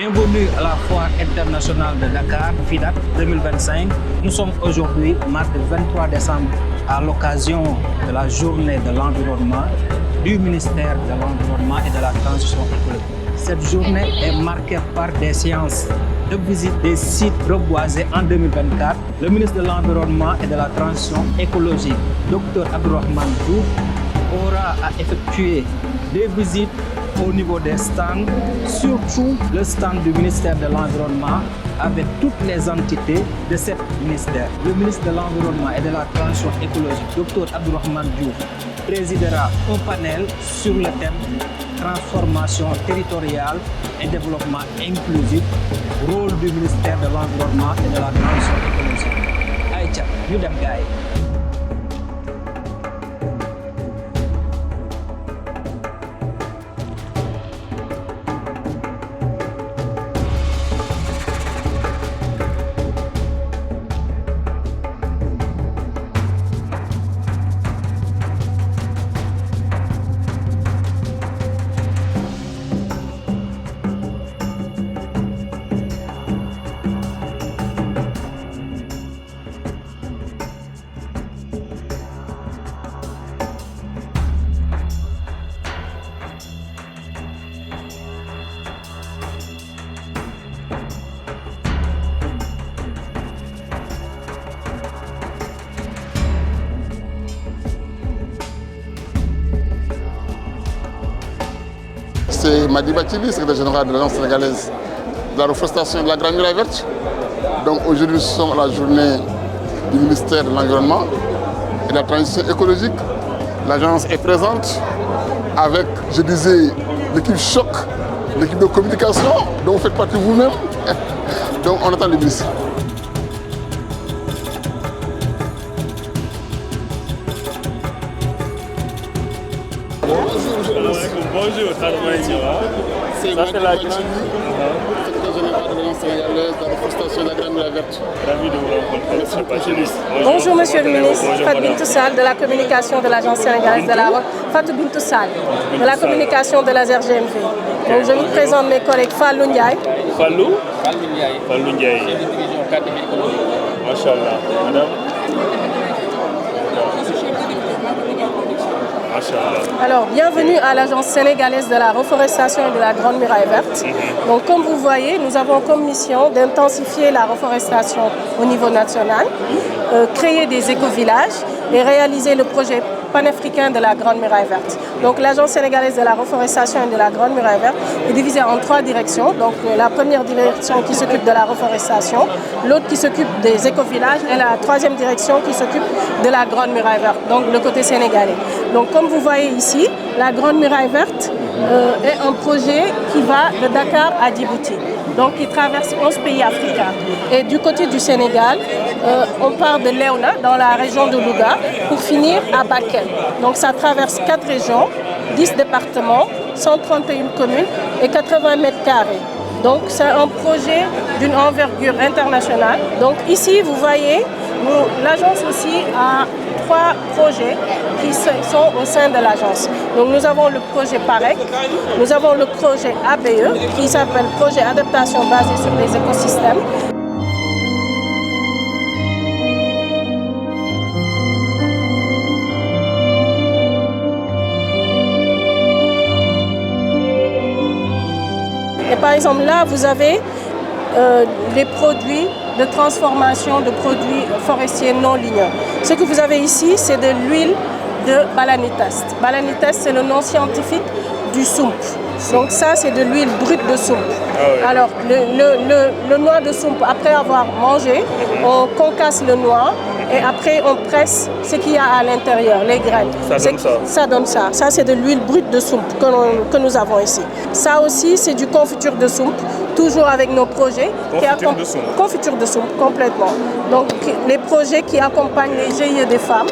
Bienvenue à la Foire internationale de Dakar, FIDAK 2025. Nous sommes aujourd'hui, mardi 23 décembre, à l'occasion de la journée de l'environnement du ministère de l'Environnement et de la Transition écologique. Cette journée est marquée par des séances de visite des sites reboisés en 2024. Le ministre de l'Environnement et de la Transition écologique, Dr Abdourahmane Diouf, aura à effectuer des visites au niveau des stands, surtout le stand du ministère de l'Environnement avec toutes les entités de ce ministère. Le ministre de l'Environnement et de la Transition écologique, Dr Abdourahmane Diouf, présidera un panel sur le thème transformation territoriale et développement inclusif, rôle du ministère de l'Environnement et de la Transition écologique. Aïcha, ñu dem gaay. C'est Madiba Tibi, secrétaire général de l'Agence sénégalaise de la reforestation de la Grande Muraille Verte. Donc aujourd'hui, nous sommes à la journée du ministère de l'Environnement et de la Transition écologique. L'agence est présente avec, je disais, l'équipe choc, l'équipe de communication dont vous faites partie vous-même. Donc on attend le ministre. Bonjour, c'est la secrétaire générale de l'Agence sénégalaise de la reforestation de la Grande Muraille Verte. Ravi de vous rencontrer. Bonjour Monsieur le ministre, Fatou Bintou Sall de la communication de l'Agence sénégalaise de la Fatou Bintou Sall de la communication de la ZRGMV. Donc je vous présente mes collègues Fallou Ndiaye. Fallou Ndiaye. Machallah. Madame. Alors, bienvenue à l'Agence sénégalaise de la reforestation et de la Grande Muraille Verte. Donc, comme vous voyez, nous avons comme mission d'intensifier la reforestation au niveau national, créer des éco-villages et réaliser le projet panafricain de la Grande Muraille Verte. Donc, l'Agence sénégalaise de la reforestation et de la Grande Muraille Verte est divisée en 3 directions. Donc, la première direction qui s'occupe de la reforestation, l'autre qui s'occupe des éco-villages et la 3e direction qui s'occupe de la Grande Muraille Verte, donc le côté sénégalais. Donc, comme vous voyez ici, la Grande Muraille Verte est un projet qui va de Dakar à Djibouti. Donc, il traverse 11 pays africains. Et du côté du Sénégal, on part de Léona, dans la région de Louga, pour finir à Bakel. Donc, ça traverse 4 régions, 10 départements, 131 communes et 80 mètres carrés. Donc, c'est un projet d'une envergure internationale. Donc, ici, vous voyez, l'agence aussi a 3 projets qui sont au sein de l'agence. Donc nous avons le projet PAREC, nous avons le projet ABE qui s'appelle Projet Adaptation basé sur les écosystèmes. Et par exemple là vous avez les produits de transformation de produits forestiers non ligneux. Ce que vous avez ici, c'est de l'huile de balanitest. Balanitest, c'est le nom scientifique du soump. Donc ça, c'est de l'huile brute de soump. Alors, le noix de soump, après avoir mangé, on concasse le noix et après on presse ce qu'il y a à l'intérieur, les graines. Ça donne ça. Ça donne ça. Ça, c'est de l'huile brute de soump que nous avons ici. Ça aussi, c'est du confiture de soump, toujours avec nos projets. Confiture de soump. Confiture de soump, complètement. Donc, les projets qui accompagnent les GIE des femmes.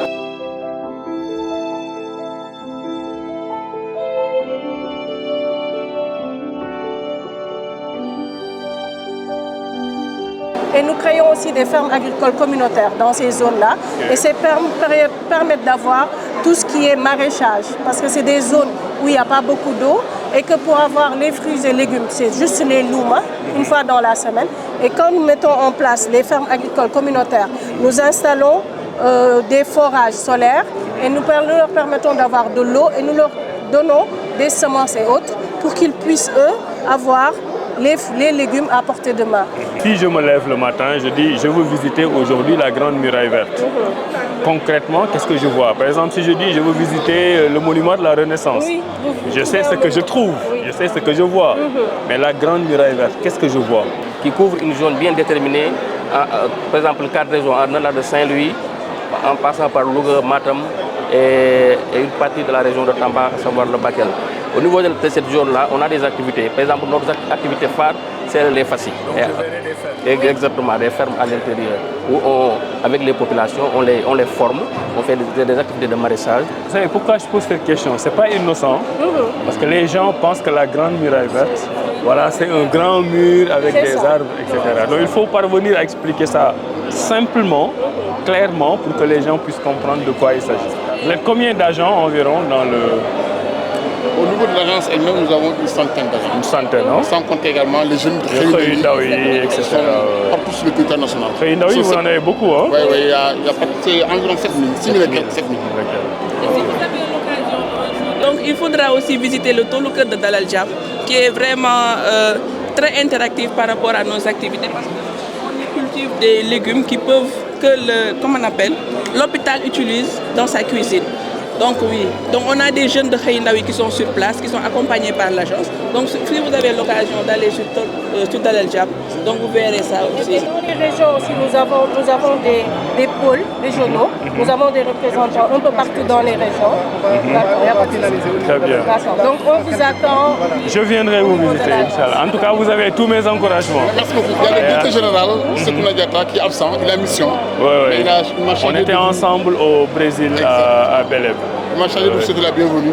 Et nous créons aussi des fermes agricoles communautaires dans ces zones-là. Et ces fermes permettent d'avoir tout ce qui est maraîchage. Parce que c'est des zones où il n'y a pas beaucoup d'eau. et que pour avoir les fruits et légumes, c'est juste les louma, une fois dans la semaine. Et quand nous mettons en place les fermes agricoles communautaires, nous installons des forages solaires et nous leur permettons d'avoir de l'eau et nous leur donnons des semences et autres pour qu'ils puissent, eux, avoir les légumes à portée de main. Si je me lève le matin, je dis je veux visiter aujourd'hui la Grande Muraille Verte. Concrètement, qu'est-ce que je vois? Par exemple, si je dis je veux visiter le monument de la Renaissance, je sais ce que je trouve, je sais ce que je vois. Mais la Grande Muraille Verte, qu'est-ce que je vois? Qui couvre une zone bien déterminée, par exemple 4 régions, en allant de Saint-Louis, en passant par Louga, Matam et une partie de la région de Tamba, à savoir le Bakel. Au niveau de cette zone-là, on a des activités. Par exemple, notre activité phare, c'est les FACI. Exactement, des fermes à l'intérieur. Où avec les populations, on les forme, on fait des activités de maraîchage. Vous savez pourquoi je pose cette question? Ce n'est pas innocent, parce que les gens pensent que la Grande Muraille Verte, voilà, c'est un grand mur avec des arbres, etc. Donc il faut parvenir à expliquer ça simplement, clairement, pour que les gens puissent comprendre de quoi il s'agit. Vous êtes combien d'agents environ dans le... Au niveau de l'agence elle-même, nous avons une centaine d'agents. Une centaine, non? Sans compter également les jeunes de Xëy etc. partout sur le territoire national. Xëy Ndaw yi, vous en avez beaucoup, hein? Oui, il y a environ 7 000, 6 000 et quelques, 7 000. Donc il faudra aussi visiter le Toluca de Dalal Jamm, qui est vraiment très interactif par rapport à nos activités, parce qu'on cultive des légumes qui peuvent, l'hôpital utilise dans sa cuisine. Donc oui, donc on a des jeunes de Xëy Ndaw yi qui sont sur place, qui sont accompagnés par l'agence. Donc si vous avez l'occasion d'aller sur Dalal Jamm, donc vous verrez ça aussi. Et dans les régions aussi, nous avons des pôles régionaux, nous avons des représentants un peu partout dans les régions. Très bien. Donc on vous attend. Je viendrai vous visiter, Inch'Allah. En tout cas, vous avez tous mes encouragements. Merci beaucoup. Il y a le directeur général, Sekouna Diatta, qui est absent, il a mission. Oui. On était ensemble au Brésil à Belém. Il m'a chargé de vous souhaiter la bienvenue.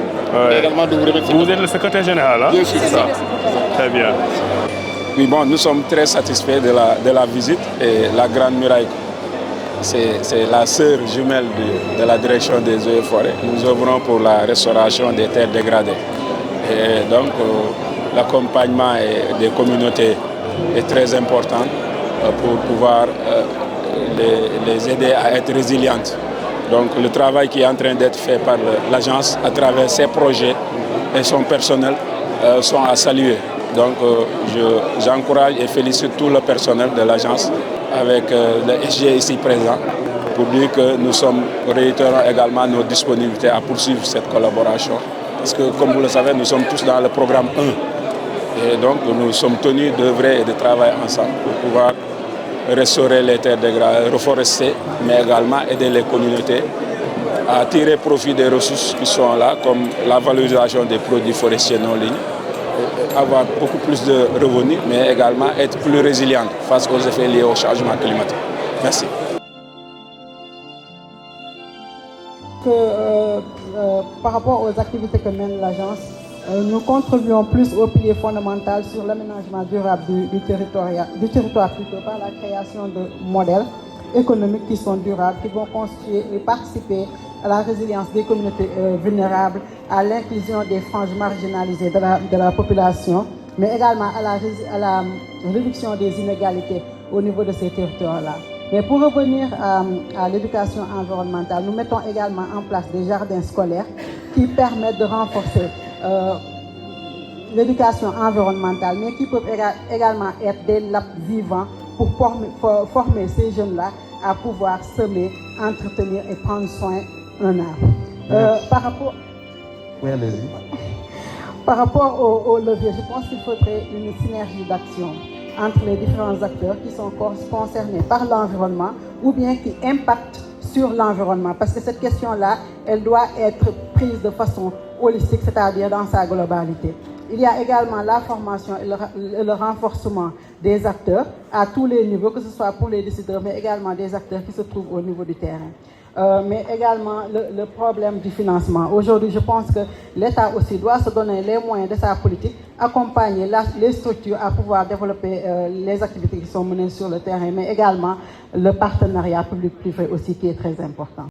Et également de vous remercier. Vous êtes le secrétaire général, hein? Bien sûr, c'est ça. Très bien. Oui, bon, nous sommes très satisfaits de la visite et la Grande Muraille, c'est la sœur jumelle de la direction des eaux et forêts. Nous œuvrons pour la restauration des terres dégradées. Et donc, l'accompagnement des communautés est très important pour pouvoir les aider à être résilientes. Donc, le travail qui est en train d'être fait par l'agence à travers ses projets et son personnel sont à saluer. Donc, j'encourage et félicite tout le personnel de l'agence avec le SG ici présent pour dire que nous réitérons également nos disponibilités à poursuivre cette collaboration. Parce que, comme vous le savez, nous sommes tous dans le programme 1. Et donc, nous sommes tenus d'œuvrer et de travailler ensemble pour pouvoir restaurer les terres dégradées, reforester, mais également aider les communautés à tirer profit des ressources qui sont là, comme la valorisation des produits forestiers non lignés, avoir beaucoup plus de revenus, mais également être plus résiliente face aux effets liés au changement climatique. Merci. Par rapport aux activités que mène l'agence, nous contribuons plus au pilier fondamental sur l'aménagement durable du territoire plutôt par la création de modèles économiques qui sont durables, qui vont construire et participer à la résilience des communautés vulnérables, à l'inclusion des franges marginalisées de la population, mais également à la réduction des inégalités au niveau de ces territoires-là. Mais pour revenir à l'éducation environnementale, nous mettons également en place des jardins scolaires qui permettent de renforcer l'éducation environnementale, mais qui peuvent également être des labs vivants pour former ces jeunes-là à pouvoir semer, entretenir et prendre soin d'un arbre. Par rapport au levier, je pense qu'il faudrait une synergie d'action entre les différents acteurs qui sont concernés par l'environnement ou bien qui impactent sur l'environnement. Parce que cette question-là, elle doit être prise de façon holistique, c'est-à-dire dans sa globalité. Il y a également la formation et le renforcement des acteurs à tous les niveaux, que ce soit pour les décideurs, mais également des acteurs qui se trouvent au niveau du terrain. Mais également le problème du financement. Aujourd'hui, je pense que l'État aussi doit se donner les moyens de sa politique, accompagner les structures à pouvoir développer les activités qui sont menées sur le terrain, mais également le partenariat public-privé aussi qui est très important.